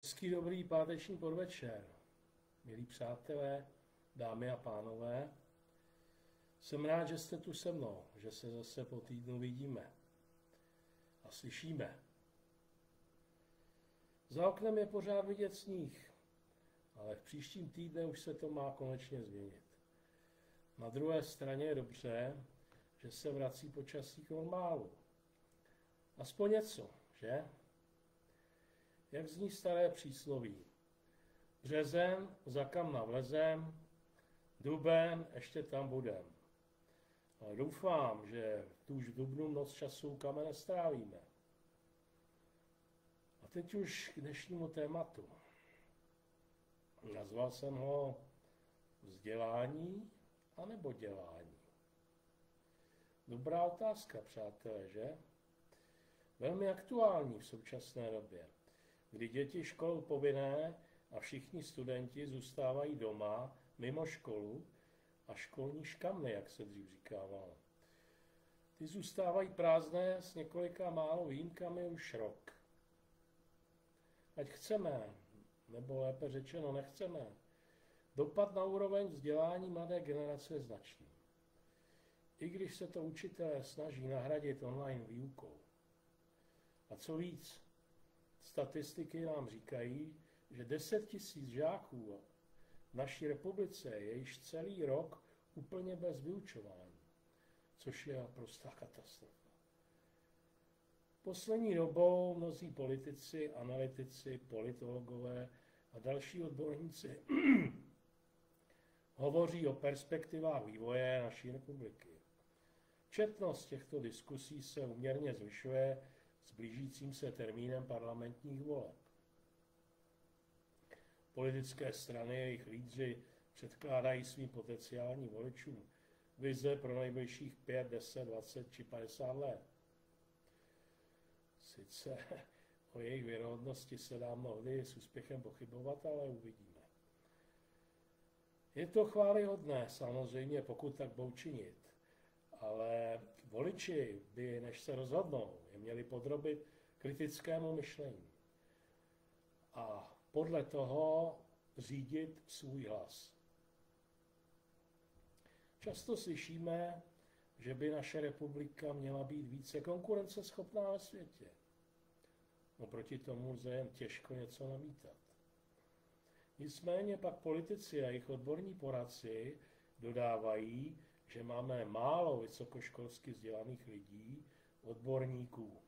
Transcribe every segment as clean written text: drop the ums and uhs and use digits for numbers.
Hezký dobrý páteční podvečer, milí přátelé, dámy a pánové. Jsem rád, že jste tu se mnou, že se zase po týdnu vidíme a slyšíme. Za oknem je pořád vidět sníh, ale v příštím týdne už se to má konečně změnit. Na druhé straně je dobře, že se vrací počasí k normálu. Aspoň něco, že? Jak zní staré přísloví? Březen, za kamna vlezem, duben, ještě tam budem. Ale doufám, že tu už v dubnu noc času kamene strávíme. A teď už k dnešnímu tématu. Nazval jsem ho vzdělání anebo dělání. Dobrá otázka, přátelé, že? Velmi aktuální v současné době, kdy děti školou povinné a všichni studenti zůstávají doma, mimo školu a školní škamny, jak se dřív říkávalo. Ty zůstávají prázdné s několika málo výjimkami už rok. Ať chceme, nebo lépe řečeno nechceme, dopad na úroveň vzdělání mladé generace je značný. I když se to učitelé snaží nahradit online výukou. A co víc, statistiky nám říkají, že 10 000 žáků v naší republice je již celý rok úplně bez vyučování, což je naprostá katastrofa. Poslední dobou mnozí politici, analytici, politologové a další odborníci hovoří o perspektivách vývoje naší republiky. Četnost těchto diskusí se úměrně zvyšuje s blížícím se termínem parlamentních voleb. Politické strany a jejich lídři předkládají svým potenciálním voličům vize pro nejbližších 5, 10, 20 či 50 let. Sice o jejich věrohodnosti se dá mnohdy s úspěchem pochybovat, ale uvidíme. Je to chvályhodné, samozřejmě, pokud tak budou činit, ale voliči by, než se rozhodnou, je měli podrobit kritickému myšlení a podle toho řídit svůj hlas. Často slyšíme, že by naše republika měla být více konkurenceschopná ve světě. No proti tomu lze jen těžko něco namítat. Nicméně pak politici a jejich odborní poradci dodávají, že máme málo vysokoškolsky vzdělaných lidí, odborníků.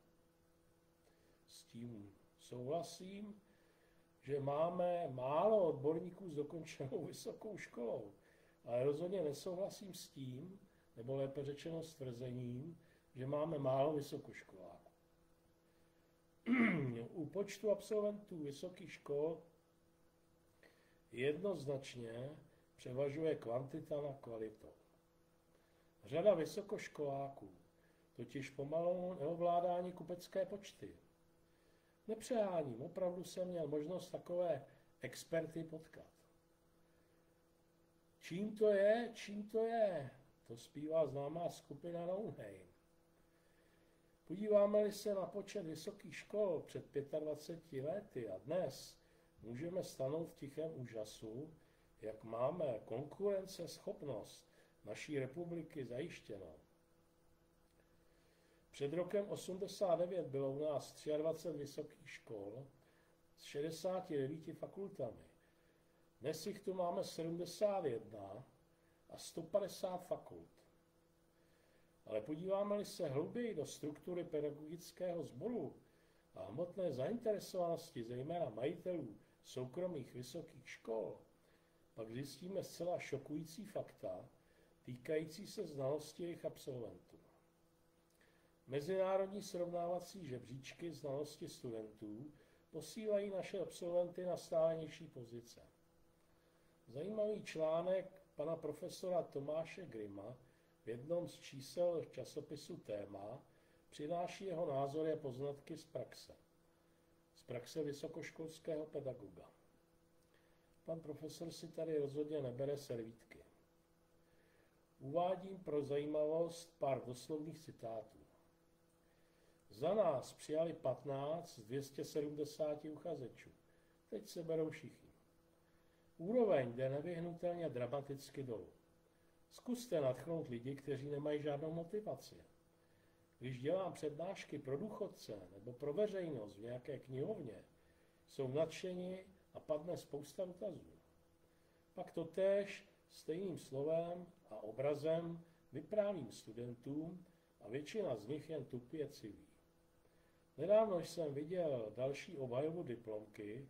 S tím souhlasím, že máme málo odborníků s dokončenou vysokou školou, ale rozhodně nesouhlasím s tím, nebo lépe řečeno s tvrzením, že máme málo vysokoškoláků. U počtu absolventů vysokých škol jednoznačně převažuje kvantita nad kvalitou. Řada vysokoškoláků totiž pomalu neovládá ani kupecké počty. Nepřeháním, opravdu jsem měl možnost takové experty potkat. Čím to je? Čím to je? To zpívá známá skupina No Name. Podíváme-li se na počet vysokých škol před 25 lety a dnes, můžeme stanout v tichém úžasu, jak máme konkurenceschopnost naší republiky zajištěnou. Před rokem 89 bylo u nás 23 vysokých škol s 69 fakultami. Dnes jich tu máme 71 a 150 fakult. Ale podíváme-li se hlouběji do struktury pedagogického sboru a hmotné zainteresovanosti zejména majitelů soukromých vysokých škol, pak zjistíme zcela šokující fakta týkající se znalosti jejich absolventů. Mezinárodní srovnávací žebříčky znalosti studentů posílají naše absolventy na stále nižší pozice. Zajímavý článek pana profesora Tomáše Grima v jednom z čísel časopisu Téma přináší jeho názory a poznatky z praxe vysokoškolského pedagoga. Pan profesor si tady rozhodně nebere servítky. Uvádím pro zajímavost pár doslovných citátů. Za nás přijali 15 z 270 uchazečů. teď se berou všichni. Úroveň jde nevyhnutelně dramaticky dolů. Zkuste nadchnout lidi, kteří nemají žádnou motivaci. Když dělám přednášky pro důchodce nebo pro veřejnost v nějaké knihovně, jsou nadšeni a padne spousta dotazů. Pak totéž stejným slovem a obrazem vyprávím studentům a většina z nich jen tupě civí. Nedávno jsem viděl další obhajobu diplomky,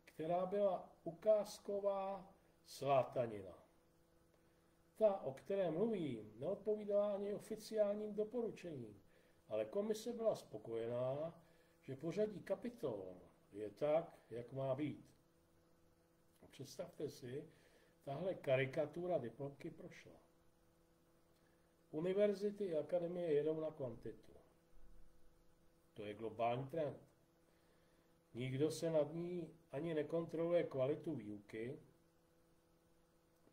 která byla ukázková slátanina. Ta, o které mluvím, neodpovídala ani oficiálním doporučením, ale komise byla spokojená, že pořadí kapitol je tak, jak má být. Představte si, tahle karikatura diplomky prošla. Univerzity a akademie jedou na kvantitu. To je globální trend. Nikdo se nad ní ani nekontroluje kvalitu výuky,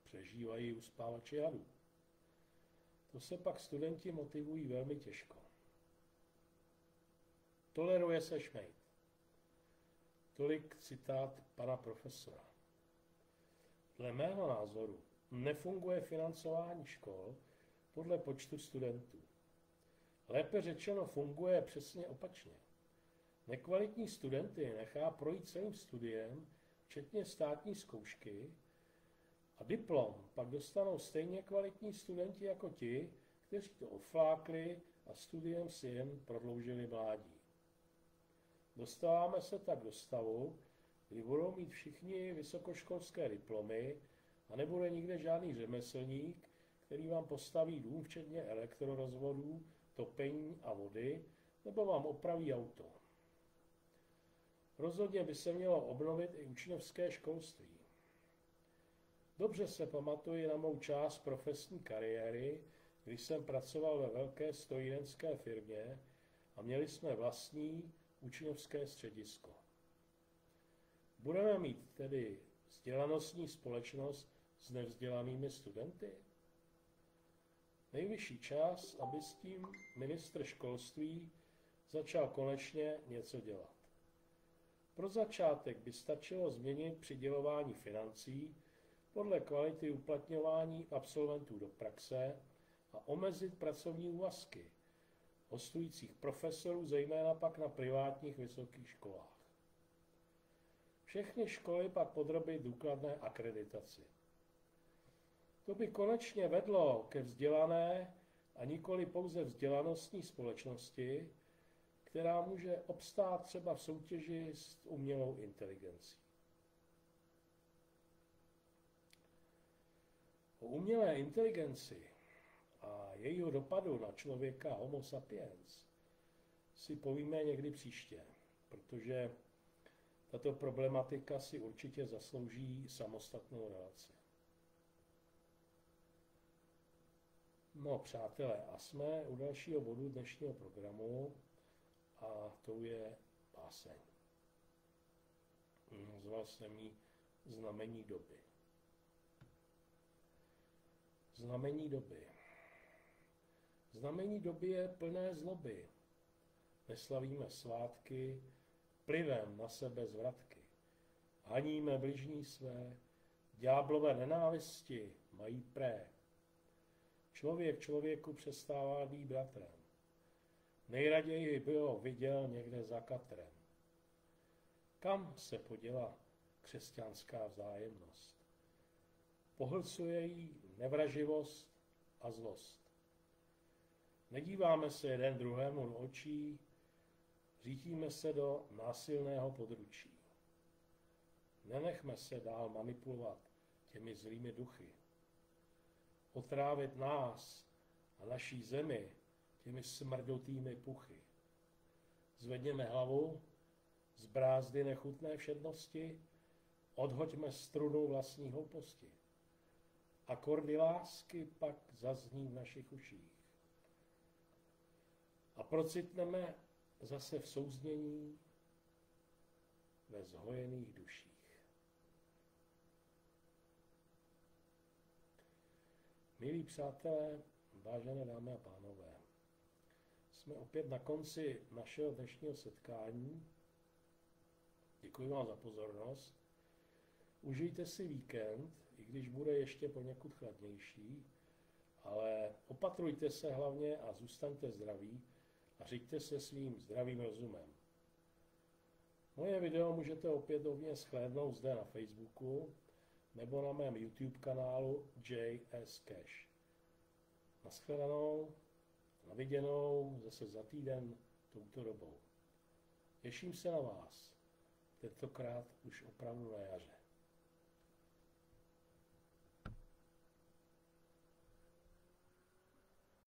přežívají uspávači hadů. To se pak studenti motivují velmi těžko. Toleruje se šmejd. Tolik citát pana profesora. Dle mého názoru nefunguje financování škol podle počtu studentů. Lépe řečeno funguje přesně opačně. Nekvalitní studenty nechá projít celým studiem, včetně státní zkoušky, a diplom pak dostanou stejně kvalitní studenti jako ti, kteří to oflákli a studiem si jen prodloužili mládí. Dostáváme se tak do stavu, kdy budou mít všichni vysokoškolské diplomy a nebude nikde žádný řemeslník, který vám postaví dům, včetně elektrorozvodů, topení a vody, nebo vám opraví auto. Rozhodně by se mělo obnovit i učňovské školství. Dobře se pamatuji na mou část profesní kariéry, když jsem pracoval ve velké strojírenské firmě a měli jsme vlastní učňovské středisko. Budeme mít tedy vzdělanostní společnost s nevzdělanými studenty? Nejvyšší čas, aby s tím ministr školství začal konečně něco dělat. Pro začátek by stačilo změnit přidělování financí podle kvality uplatňování absolventů do praxe a omezit pracovní úvazky hostujících profesorů, zejména pak na privátních vysokých školách. Všechny školy pak podrobit důkladné akreditaci. To by konečně vedlo ke vzdělané a nikoli pouze vzdělanostní společnosti, která může obstát třeba v soutěži s umělou inteligencí. O umělé inteligenci a jejího dopadu na člověka Homo sapiens si povíme někdy příště, protože tato problematika si určitě zaslouží samostatnou relaci. No, přátelé, a jsme u dalšího bodu dnešního programu a to je báseň. Nazval jsem ji Znamení doby. Znamení doby. Znamení doby je plné zloby. Neslavíme svátky, plivem na sebe zvratky. Haníme bližní své, ďáblové nenávisti mají pré. Člověk člověku přestává být bratrem. Nejraději by ho viděl někde za katrem. Kam se poděla křesťanská vzájemnost? Pohlcuje jí nevraživost a zlost. Nedíváme se jeden druhému do očí, řítíme se do násilného područí. Nenechme se dál manipulovat těmi zlými duchy. Otrávit nás a naší zemi těmi smrdotými puchy. Zvedněme hlavu z brázdy nechutné všednosti, odhoďme strunu vlastní hlouposti. Akordy lásky pak zazní v našich uších. A procitneme zase v souznění ve zhojených duších. Milí přátelé, vážené dámy a pánové, jsme opět na konci našeho dnešního setkání Děkuji vám za pozornost. Užijte si víkend, i když bude ještě poněkud chladnější, ale opatrujte se hlavně a zůstaňte zdraví a řiďte se svým zdravým rozumem. Moje video můžete opětovně shlédnout zde na Facebooku nebo na mém YouTube kanálu JS Cash. Naschledanou, na viděnou zase za týden touto dobou. Těším se na vás, tentokrát už opravdu na jaře.